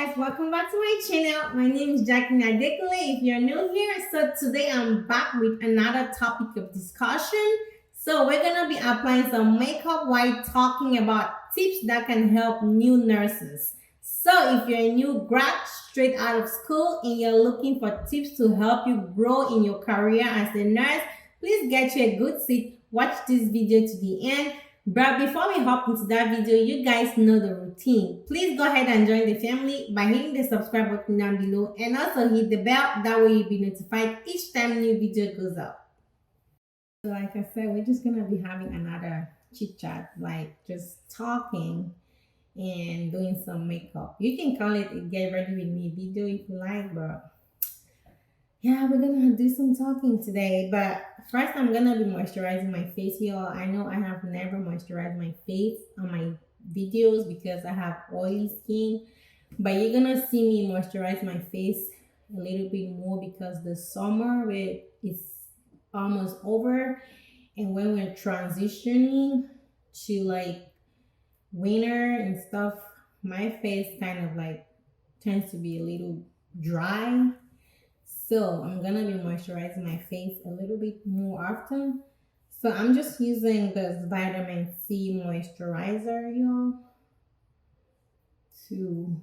guys, welcome back to my channel. My name is JACQUE-BELLE. If you're new here, so today I'm back with another topic of discussion. So we're gonna be applying some makeup while talking about tips that can help new nurses. So if you're a new grad straight out of school and you're looking for tips to help you grow in your career as a nurse, please get you a good seat, watch this video to the end. But before we hop into that video, you guys know the routine. Please go ahead and join the family by hitting the subscribe button down below and also hit the bell. That way you'll be notified each time new video goes up. So like I said, we're just gonna be having another chit chat, like just talking and doing some makeup. You can call it a get ready with me video if you like, but yeah, we're gonna do some talking today. But first, I'm gonna be moisturizing my face, y'all. I know I have never moisturized my face on my videos because I have oily skin, but you're gonna see me moisturize my face a little bit more because the summer is almost over, and when we're transitioning to like winter and stuff, my face kind of like tends to be a little dry. So I'm gonna be moisturizing my face a little bit more often. So I'm just using this vitamin C moisturizer, y'all, to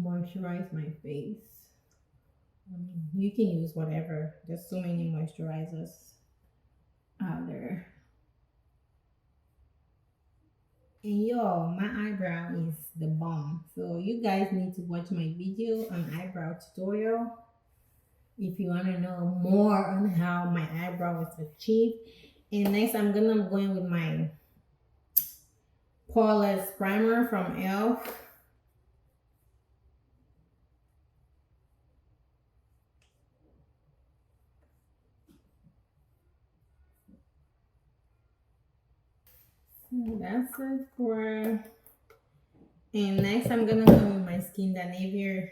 moisturize my face. You can use whatever. There's so many moisturizers out there. And y'all, my eyebrow is the bomb. So you guys need to watch my video on eyebrow tutorial if you want to know more on how my eyebrow is achieved. And next I'm going with my poreless primer from E.L.F. So that's it for. And next I'm gonna go with my Skindanivia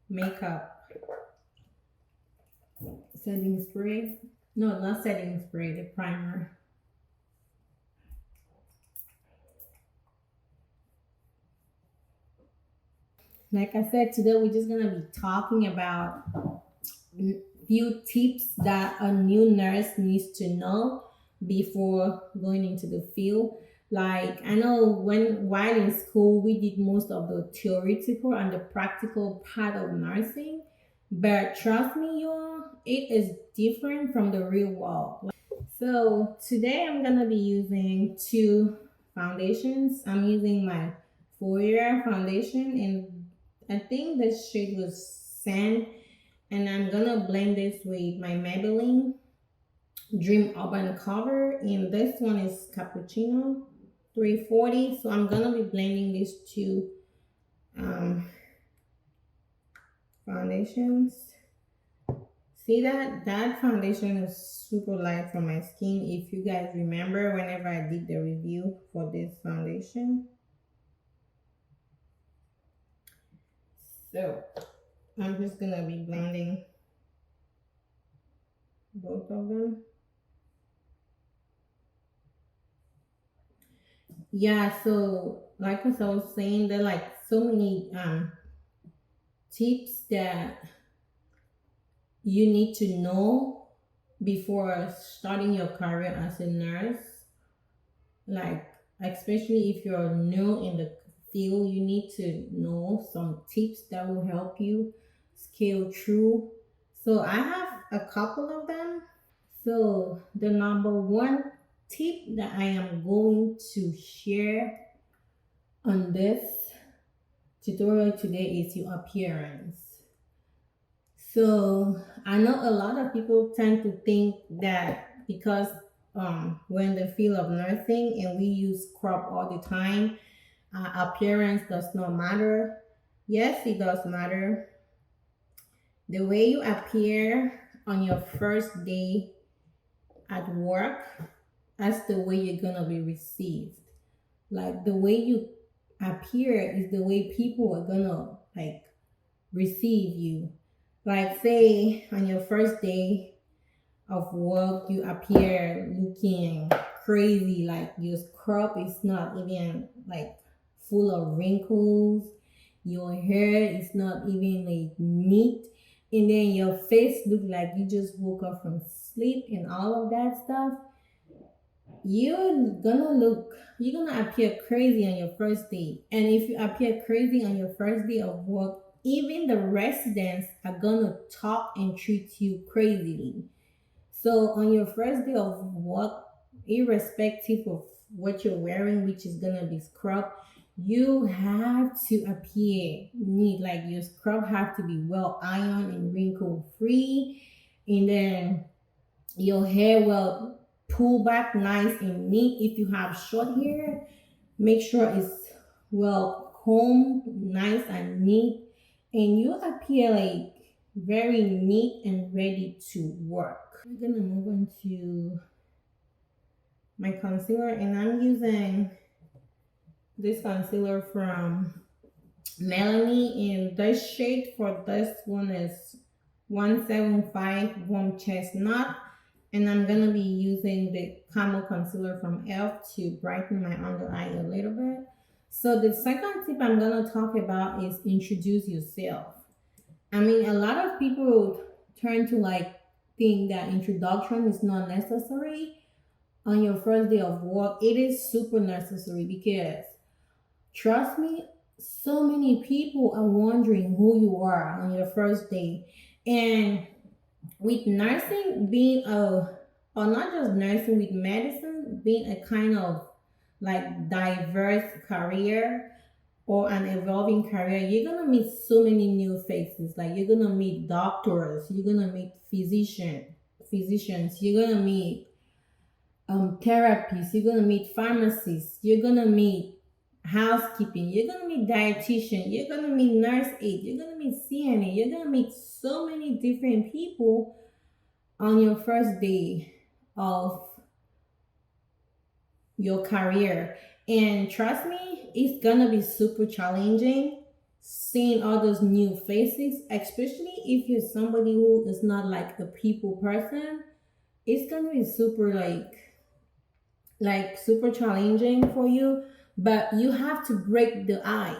makeup setting spray. No, not setting spray, the primer. Like I said, today we're just gonna be talking about few tips that a new nurse needs to know before going into the field. Like I know while in school we did most of the theoretical and the practical part of nursing, but trust me y'all, it is different from the real world. So today I'm gonna be using two foundations. I'm using my Phoera foundation, and I think this shade was Sand, and I'm gonna blend this with my Maybeline Dream Urban Cover, and this one is Cappuccino 340. So I'm gonna be blending these two foundations. See that foundation is super light for my skin. If you guys remember, whenever I did the review for this foundation. So I'm just gonna be blending both of them. Yeah, so like as I was saying, there are like so many tips that you need to know before starting your career as a nurse. Like especially if you're new in the field, you need to know some tips that will help you scale through. So I have a couple of them. So the number one tip that I am going to share on this tutorial today is your appearance. So I know a lot of people tend to think that because we're in the field of nursing and we use scrub all the time, appearance does not matter. Yes, it does matter. The way you appear on your first day at work, that's the way you're gonna be received. Like the way you appear is the way people are gonna like receive you. Like say on your first day of work, you appear looking crazy, like your scrub is not even like full of wrinkles, your hair is not even like neat, and then your face look like you just woke up from sleep and all of that stuff, you're gonna appear crazy on your first day. And if you appear crazy on your first day of work, even the residents are gonna talk and treat you crazily. So on your first day of work, irrespective of what you're wearing, which is gonna be scrub, you have to appear neat. Like your scrub have to be well ironed and wrinkle free, and then your hair will pull back nice and neat. If you have short hair, make sure it's well combed, nice and neat, and you appear like very neat and ready to work. I'm gonna move on to my concealer, and I'm using this concealer from Milani, and the shade for this one is 175 Warm Chestnut, and I'm gonna be using the camo concealer from E.L.F to brighten my under eye a little bit. So the second tip I'm gonna talk about is introduce yourself. I mean, a lot of people turn to like think that introduction is not necessary on your first day of work. It is super necessary because trust me, so many people are wondering who you are on your first day. And with nursing being or not just nursing, with medicine being a kind of like diverse career or an evolving career, you're gonna meet so many new faces. Like you're gonna meet doctors, you're gonna meet physicians, you're gonna meet therapists, you're gonna meet pharmacists, you're gonna meet housekeeping, you're gonna meet dietitian, you're gonna meet nurse aide, you're gonna meet CNA, you're gonna meet so many different people on your first day of your career. And trust me, it's gonna be super challenging seeing all those new faces, especially if you're somebody who is not like a people person. It's gonna be super like super challenging for you, but you have to break the ice.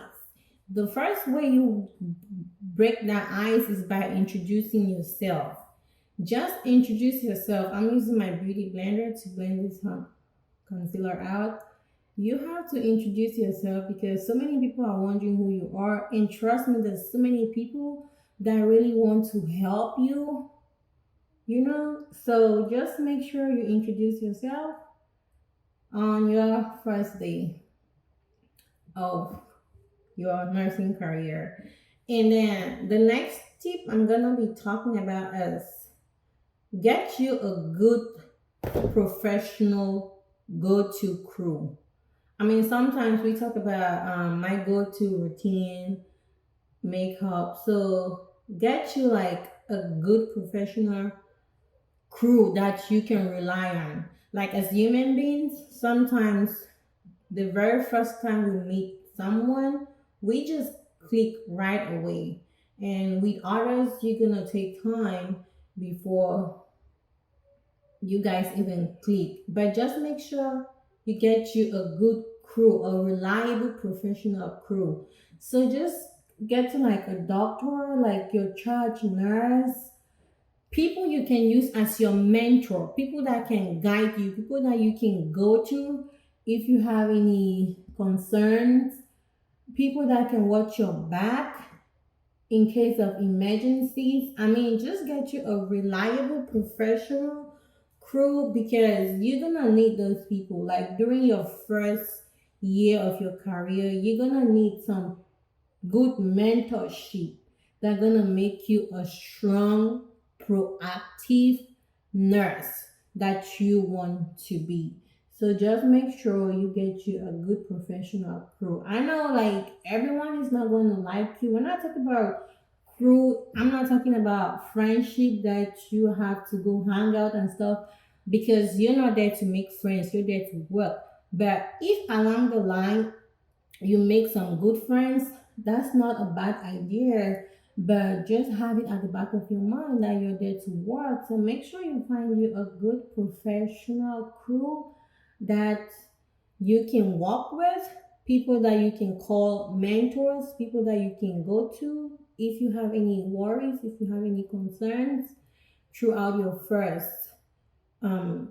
The first way you break that ice is by introducing yourself. Just introduce yourself. I'm using my beauty blender to blend this concealer out. You have to introduce yourself because so many people are wondering who you are, and trust me, there's so many people that really want to help you, you know. So just make sure you introduce yourself on your first day of your nursing career. And then the next tip I'm gonna be talking about is get you a good professional go-to crew. I mean, sometimes we talk about my go-to routine makeup. So get you like a good professional crew that you can rely on. Like as human beings, sometimes the very first time we meet someone, we just click right away. And with others, you're gonna take time before you guys even click. But just make sure you get you a good crew, a reliable professional crew. So just get to like a doctor, like your church nurse, people you can use as your mentor, people that can guide you, people that you can go to if you have any concerns, people that can watch your back in case of emergencies. I mean, just get you a reliable professional crew because you're gonna need those people. Like during your first year of your career, you're gonna need some good mentorship that's gonna make you a strong, proactive nurse that you want to be. So just make sure you get you a good professional crew. I know like everyone is not going to like you. We're not talking about crew. I'm not talking about friendship that you have to go hang out and stuff because you're not there to make friends. You're there to work. But if along the line you make some good friends, that's not a bad idea. But just have it at the back of your mind that you're there to work. So make sure you find you a good professional crew that you can work with, people that you can call mentors, people that you can go to if you have any worries, if you have any concerns throughout your first um,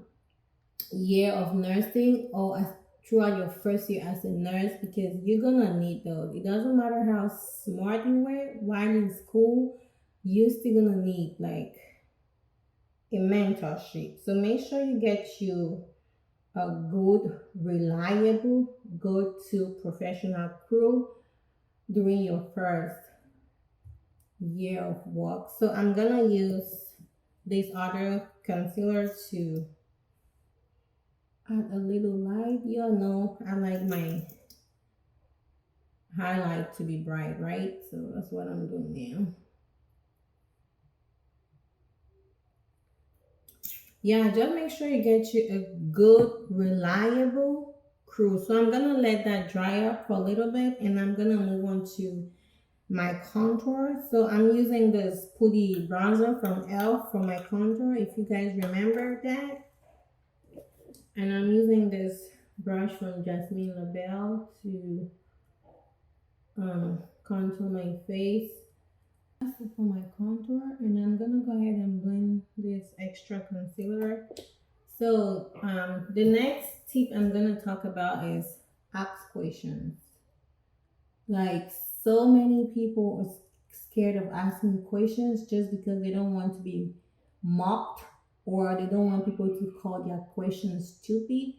year of nursing, or throughout your first year as a nurse, because you're gonna need those. It doesn't matter how smart you were while in school, you're still gonna need like a mentorship. So make sure you get you a good, reliable, go-to professional crew during your first year of work. So I'm gonna use this other concealer to add a little light. You all know I like my highlight to be bright, right? So that's what I'm doing now. Yeah, just make sure you get you a good, reliable crew. So I'm gonna let that dry up for a little bit, and I'm gonna move on to my contour. So I'm using this Putty bronzer from E.L.F for my contour, if you guys remember that. And I'm using this brush from Jasmine Labelle to contour my face. That's it for my contour, and I'm gonna go ahead and blend this extra concealer. So the next tip I'm gonna talk about is ask questions. Like, so many people are scared of asking questions just because they don't want to be mocked, or they don't want people to call their questions stupid.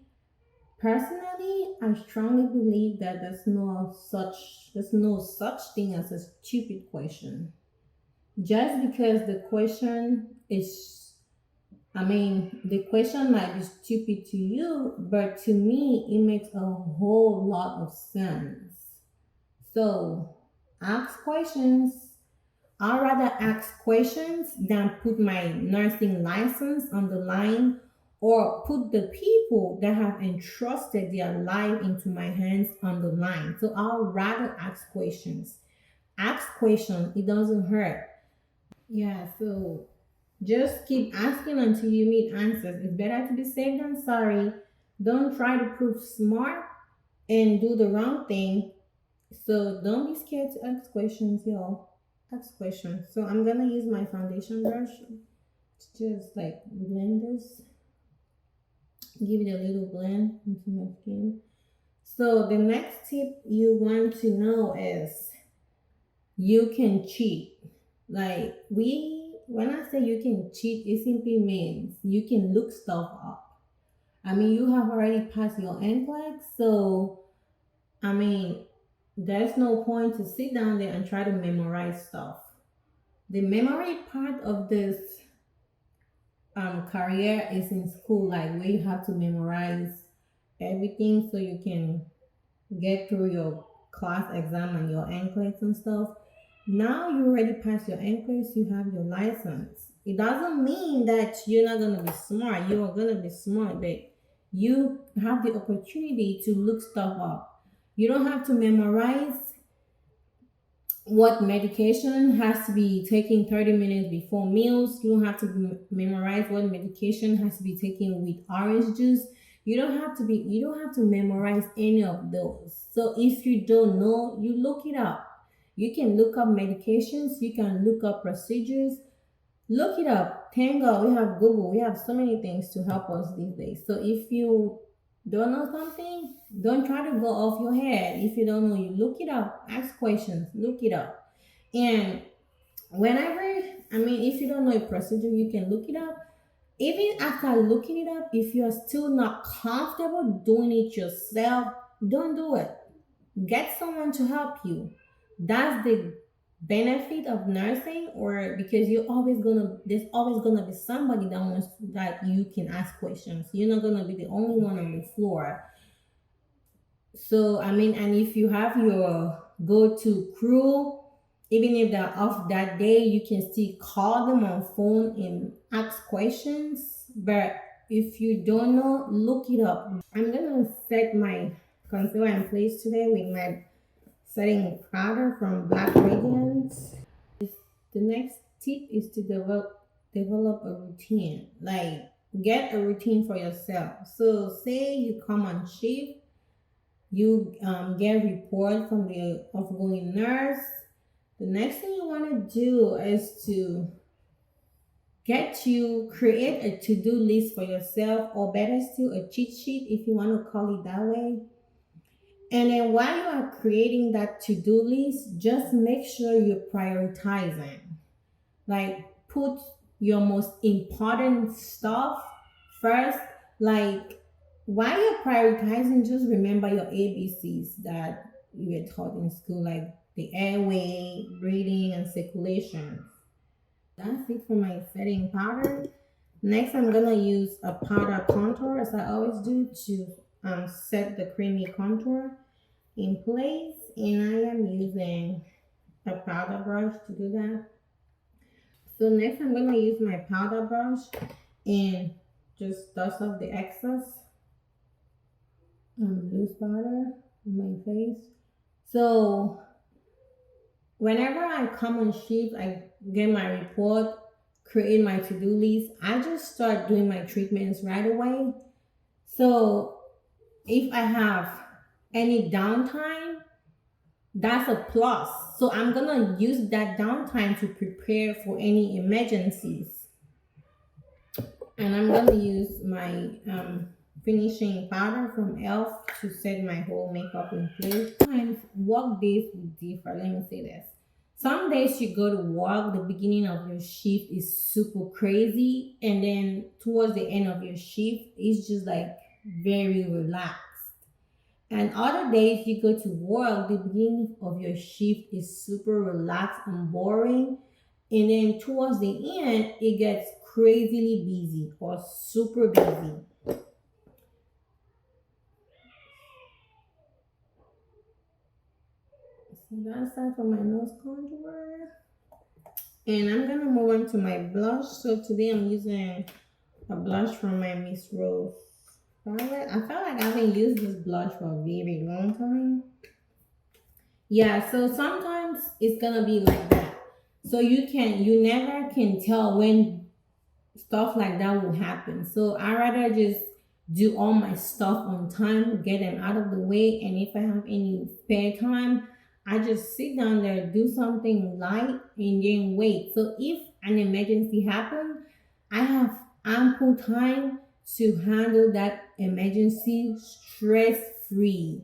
Personally, I strongly believe that there's no such thing as a stupid question. Just because the question is, I mean, the question might be stupid to you, but to me, it makes a whole lot of sense. So, ask questions. I'd rather ask questions than put my nursing license on the line, or put the people that have entrusted their life into my hands on the line. So I'd rather ask questions. Ask questions, it doesn't hurt. Yeah, so just keep asking until you meet answers. It's better to be safe than sorry. Don't try to prove smart and do the wrong thing. So don't be scared to ask questions, y'all. Ask questions. So I'm gonna use my foundation brush to just like blend this. Give it a little blend into my skin. So the next tip you want to know is you can cheat. Like, when I say you can cheat, it simply means you can look stuff up. I mean, you have already passed your NCLEX, so I mean, there's no point to sit down there and try to memorize stuff. The memory part of this career is in school, like where you have to memorize everything so you can get through your class exam and your NCLEX and stuff. Now you already passed your NCLEX, you have your license. It doesn't mean that you're not gonna be smart. You are gonna be smart, but you have the opportunity to look stuff up. You don't have to memorize what medication has to be taken 30 minutes before meals. You don't have to memorize what medication has to be taken with orange juice. You don't have to memorize any of those. So if you don't know, you look it up. You can look up medications, you can look up procedures. Look it up. Thank God we have Google. We have so many things to help us these days. So if you don't know something, don't try to go off your head. If you don't know, you look it up. Ask questions. Look it up. And whenever, I mean, if you don't know a procedure, you can look it up. Even after looking it up, if you're still not comfortable doing it yourself, don't do it. Get someone to help you. That's the benefit of nursing, or because there's always gonna be somebody that you can ask questions. You're not gonna be the only one on the floor. So I mean, and if you have your go-to crew, even if they're off that day, you can still call them on phone and ask questions. But if you don't know, look it up. I'm gonna set my concealer in place today with my setting powder from Black Radiance. The next tip is to develop a routine. Like, get a routine for yourself. So say you come on shift you get report from the outgoing nurse, the next thing you want to do is to create a to-do list for yourself, or better still a cheat sheet if you want to call it that way. And then while you are creating that to-do list, just make sure you're prioritizing. Like, put your most important stuff first. Like, while you're prioritizing, just remember your ABCs that you were taught in school, like the airway, breathing, and circulation. That's it for my setting powder. Next, I'm gonna use a powder contour, as I always do, to set the creamy contour in place. And I am using a powder brush to do that. So next, I'm gonna use my powder brush and just dust off the excess loose powder on my face. So whenever I come on shift, I get my report, create my to-do list, I just start doing my treatments right away. So if I have any downtime, that's a plus. So I'm gonna use that downtime to prepare for any emergencies. And I'm gonna use my finishing powder from E.L.F to set my whole makeup in place. Sometimes work days will differ. Let me say this. Some days you go to work, the beginning of your shift is super crazy, and then towards the end of your shift, it's just like very relaxed. And other days you go to work, the beginning of your shift is super relaxed and boring, and then towards the end, it gets crazily busy or super busy. So that's that for my nose contour. And I'm gonna move on to my blush. So today I'm using a blush from my Miss Rose palette. I feel like I haven't used this blush for a very long time. Yeah, so sometimes it's gonna be like that. So you never can tell when stuff like that will happen. So I rather just do all my stuff on time, get them out of the way, and if I have any spare time, I just sit down there, do something light, and then wait. So if an emergency happens, I have ample time to handle that emergency stress free,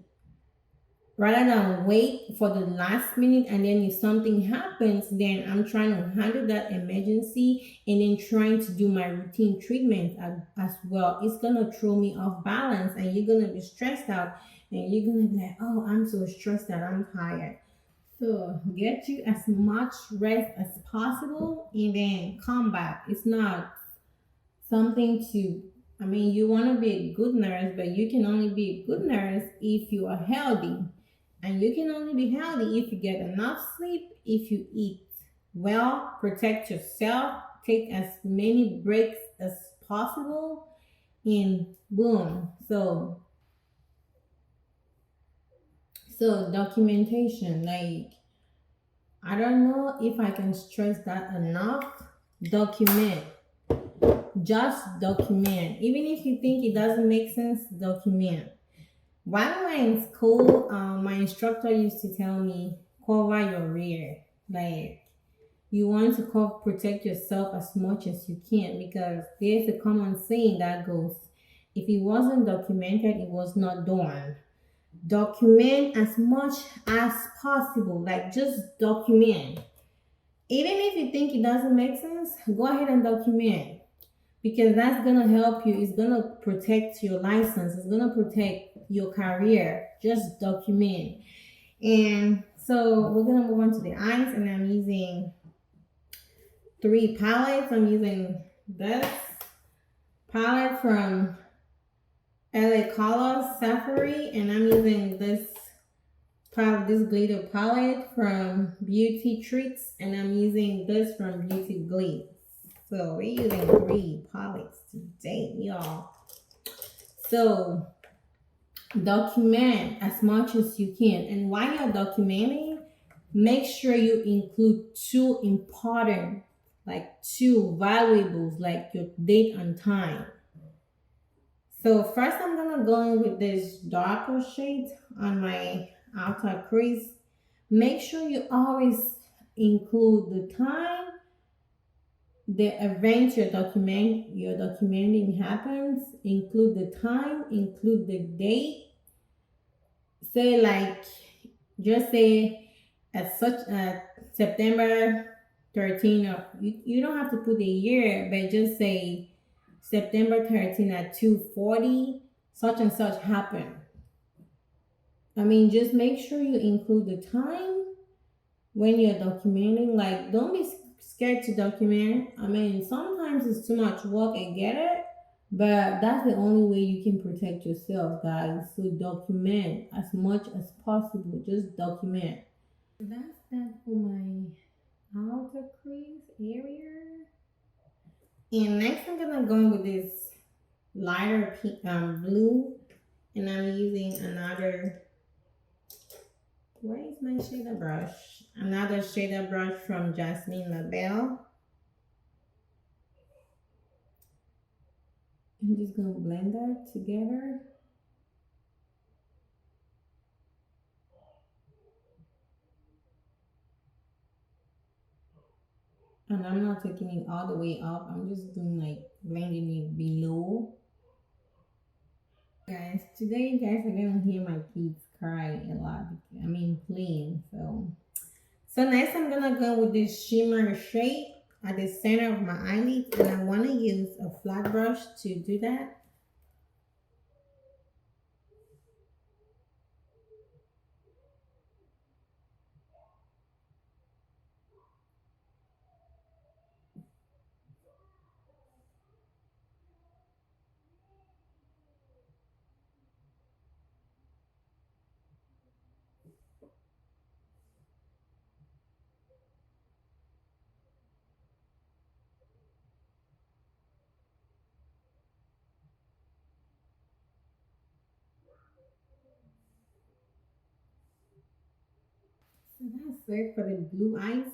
rather than wait for the last minute, and then if something happens, then I'm trying to handle that emergency and then trying to do my routine treatment as well. It's gonna throw me off balance, and you're gonna be stressed out, and you're gonna be like, oh, I'm so stressed that I'm tired. So get you as much rest as possible and then come back. It's not something to, I mean, you want to be a good nurse, but you can only be a good nurse if you are healthy. And you can only be healthy if you get enough sleep, if you eat well, protect yourself, take as many breaks as possible, and boom. So documentation, like, I don't know if I can stress that enough. Document. Just document. Even if you think it doesn't make sense, document. While we were in school, my instructor used to tell me, cover your rear. Like, you want to protect yourself as much as you can, because there's a common saying that goes, if it wasn't documented, it was not done. Document as much as possible. Like, just document. Even if you think it doesn't make sense, go ahead and document, because that's gonna help you. It's gonna protect your license. It's gonna protect your career. Just document. And so we're gonna move on to the eyes, and I'm using 3 palettes. I'm using this palette from LA Colors Safari, and I'm using this glitter palette from Beauty Treats, and I'm using this from Beauty Glaze. So we're using 3 palettes today, y'all. So document as much as you can, and while you're documenting, make sure you include 2 important, like 2 valuables, like your date and time. So first I'm gonna go in with this darker shade on my outer crease. Make sure you always include the time the event your documenting happens. Include the time, include the date. Say like, just say at such September 13, or you don't have to put the year, but just say September 13 at 2:40, such and such happened. I mean, just make sure you include the time when you're documenting. Like, don't be scared to document. I mean, sometimes it's too much work, I get it, but that's the only way you can protect yourself, guys. So document as much as possible. Just document. That's that for my outer crease area. And next I'm gonna go with this lighter pink, blue, and I'm using another, where is my shader brush? Another shader brush from JACQUE-BELLE. I'm just gonna blend that together. And I'm not taking it all the way up. I'm just doing like blending it below. Guys, today you guys are gonna hear my kids cry a lot. I mean playing. So next I'm gonna go with this shimmer shade at the center of my eyelid, and I wanna use a flat brush to do that. So that's it for the blue eyes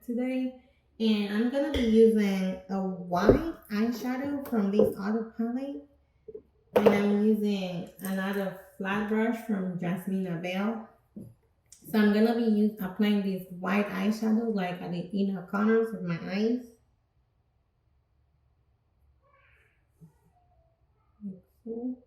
today. And I'm gonna be using a white eyeshadow from this other palette. And I'm using another flat brush from JACQUE-BELLE. So I'm gonna be applying this white eyeshadow like at the inner corners of my eyes. Like so.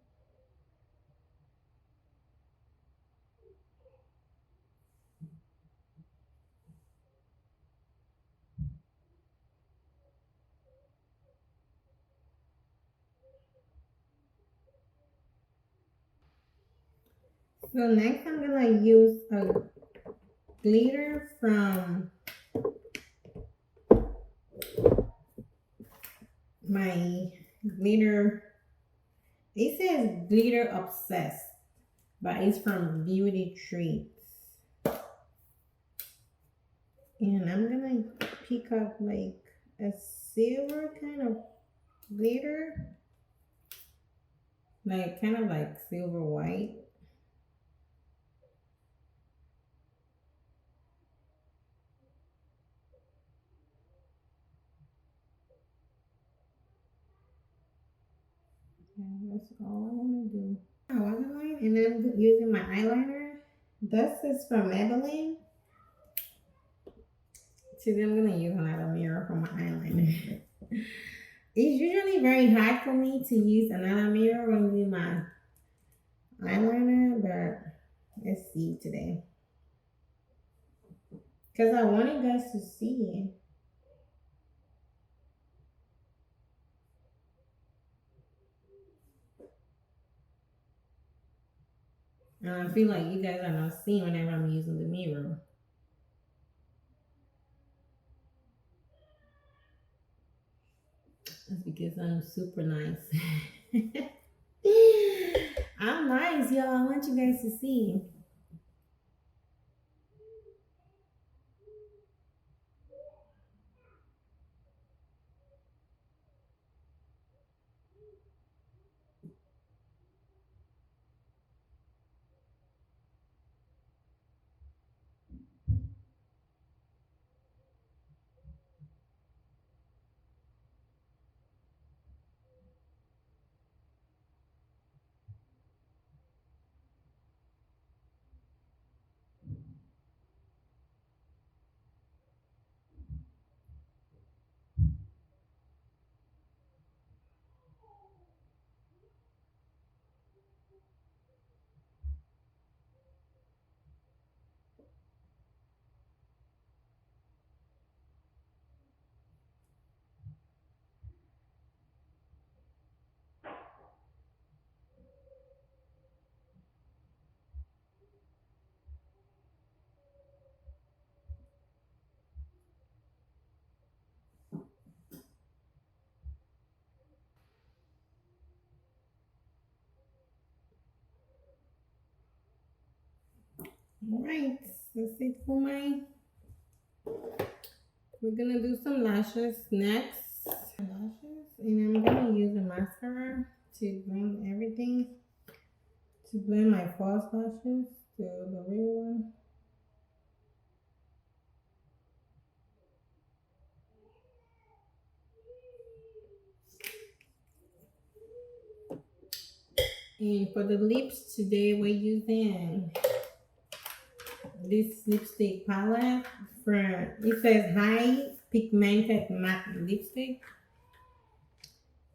So next I'm gonna use a glitter from my glitter. It says glitter obsessed, but it's from Beauty Treats. And I'm gonna pick up like a silver kind of glitter, like kind of like silver white. And that's all I want to do. My waterline, and then I'm using my eyeliner. This is from Maybeline. Today I'm gonna use another mirror for my eyeliner. It's usually very hard for me to use another mirror when doing my eyeliner, but let's see today. Because I want you guys to see it. And I feel like you guys are not seeing whenever I'm using the mirror. That's because I'm super nice. I'm nice, y'all. I want you guys to see. Alright, that's it for my. We're gonna do some lashes next. Lashes, and I'm gonna use a mascara to blend everything. To blend my false lashes to the real one. And for the lips today, we're using this lipstick palette from, it says High Pigmented Matte Lipstick,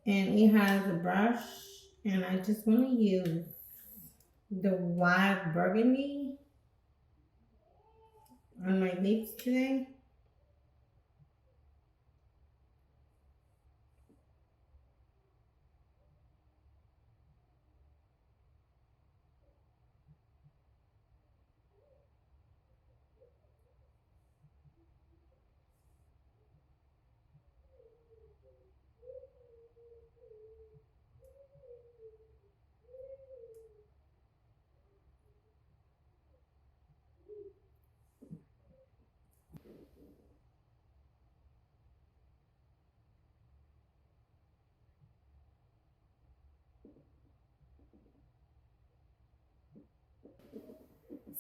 and it has a brush, and I just want to use the wild burgundy on my lips today.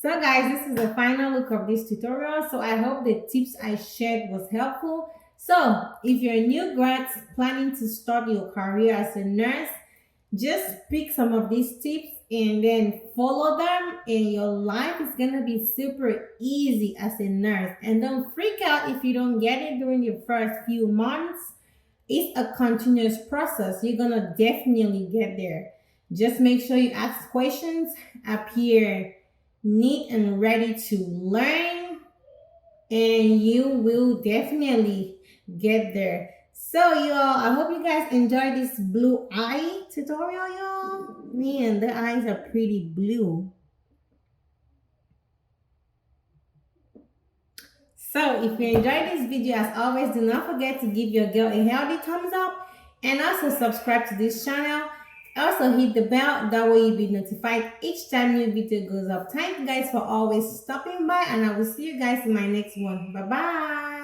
So guys, this is the final look of this tutorial. So I hope the tips I shared was helpful. So if you're a new grad planning to start your career as a nurse, just pick some of these tips and then follow them, and your life is gonna be super easy as a nurse. And don't freak out if you don't get it during your first few months. It's a continuous process. You're gonna definitely get there. Just make sure you ask questions, appear neat and ready to learn, and you will definitely get there. So y'all, I hope you guys enjoyed this blue eye tutorial, y'all. Man, the eyes are pretty blue. So if you enjoyed this video, as always, do not forget to give your girl a healthy thumbs up, and also subscribe to this channel. Also hit the bell, that way you'll be notified each time new video goes up. Thank you guys for always stopping by, and I will see you guys in my next one. Bye bye.